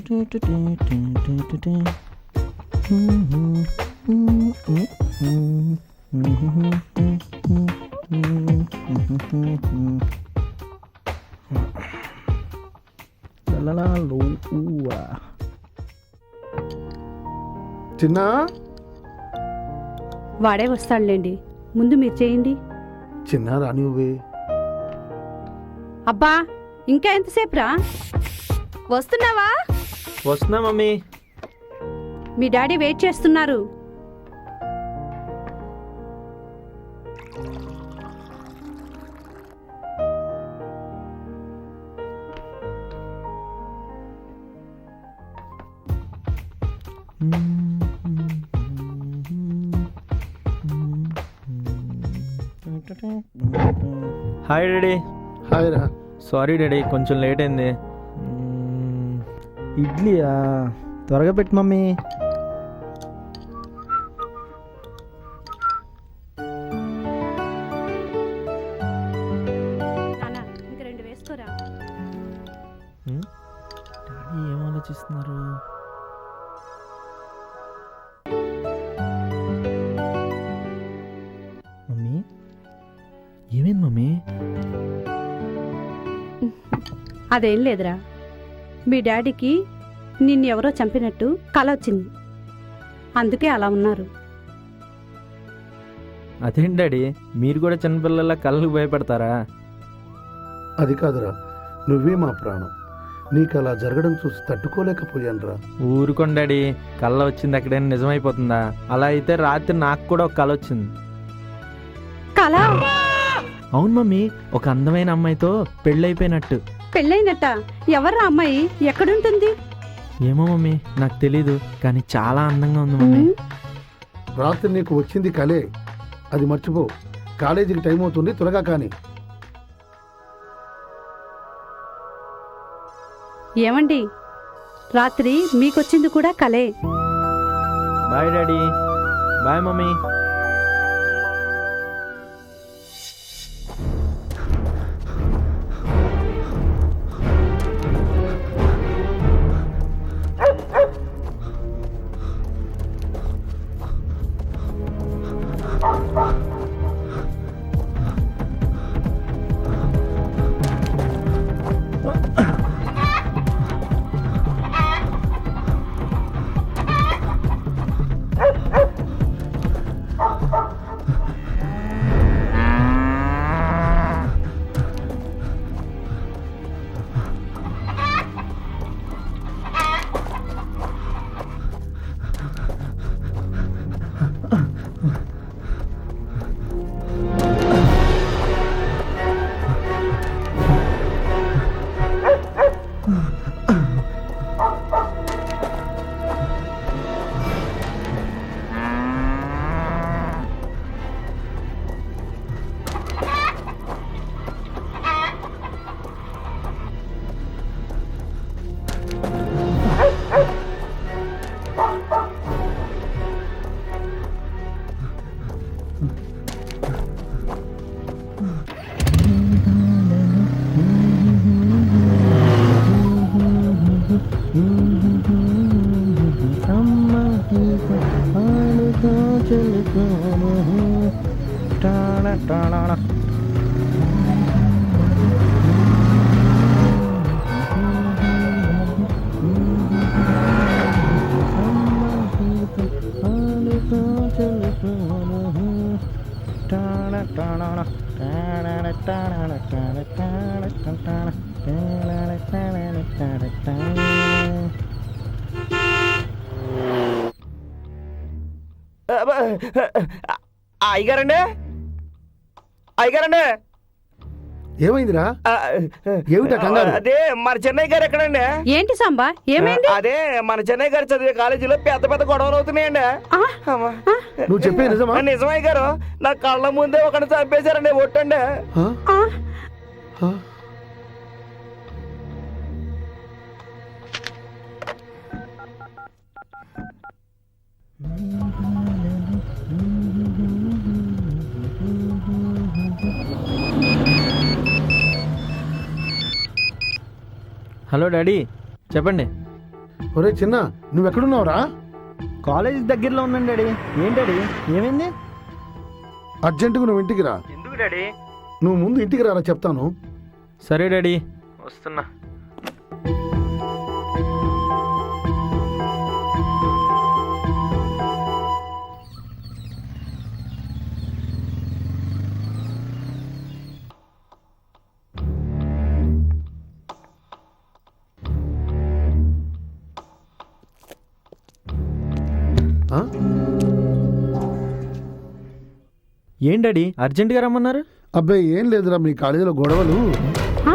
చిన్న వాడే వస్తాడులేండి, ముందు మీరు చేయండి. చిన్న రానివ్వే. అబ్బా ఇంకా ఎంతసేపు రా? వస్తున్నావా? వస్తున్నా మమ్మీ. మీ డాడీ వెయిట్ చేస్తున్నారు. Hi daddy. హాయ్ రా. సారీ డాడీ, కొంచెం లేట్ అయింది. ఇడ్లీయా? త్వరగా పెట్టు మమ్మీ. నాన్న, ఇంక 2 వేసుకోరా. డాడీ ఏం ఆలోచిస్తున్నారు? మమ్మీ ఏమైంది మమ్మీ? అదేం లేదురా, మీ డాడీకి నిన్నెవరో చంపినట్టు కల వచ్చింది, అందుకే అలా ఉన్నారు. అదేంటి డాడీ, మీరు కూడా చిన్నపిల్లల కళ్ళకు భయపడతారా? అది కాదురా, నువ్వే మా ప్రాణం. నీకు అలా జరగడం చూసి తట్టుకోలేకపోయానురా. ఊరుకోండి డాడీ, కళ్ళ వచ్చింది ఎక్కడైనా నిజమైపోతుందా? అలా అయితే రాత్రి నాకు కూడా ఒక కళ వచ్చింది. కల? అవును మమ్మీ, ఒక అందమైన అమ్మాయితో పెళ్ళైపోయినట్టు. పెళ్ళైనట్ట? ఎవర్రా అమ్మాయి? ఎక్కడుంటుంది? ఏమో మమ్మీ, నాకు తెలీదు, కానీ చాలా అందంగా ఉంది మమ్మీ. రాత్రి నీకు వచ్చింది కలే, అది మర్చిపో. కాలేజీకి టైం అవుతుంది, త్వరగా కానీ. ఏమండి, రాత్రి మీకొచ్చింది కూడా కలే. Bye daddy. Bye mummy. అయ్యగారండి, అయ్యగారండి. ఏమైందిరా? ఏమిటా కంగారు? అదే మన చెన్నై గారు ఎక్కడండి? ఏంటి సాంబా, ఏమైంది? అదే మన చెన్నై గారు చదివే కాలేజీలో పెద్ద పెద్ద గొడవలు అవుతున్నాయండి. నువ్వు చెప్పే నిజమా? నిజమై గారు, నా కళ్ళ ముందే ఒకటి చంపేశారండి. ఒట్టండి. హలో డాడీ, చెప్పండి. ఒరే చిన్న నువ్వెక్కడున్నావురా? కాలేజ్ దగ్గరలో ఉన్నాను డాడీ. ఏంటి డాడీ, ఏమైంది? అర్జెంటుగా నువ్వు ఇంటికి రా. ఎందుకు డాడీ? నువ్వు ముందు ఇంటికి రారా చెప్తాను. సరే డాడీ, వస్తున్నా. ఆ? ఏం డాడీ అర్జెంటుగా రమ్మన్నారు? అబ్బాయి ఏం లేదురా, మీ కాలేజీలో గొడవలు. ఆ?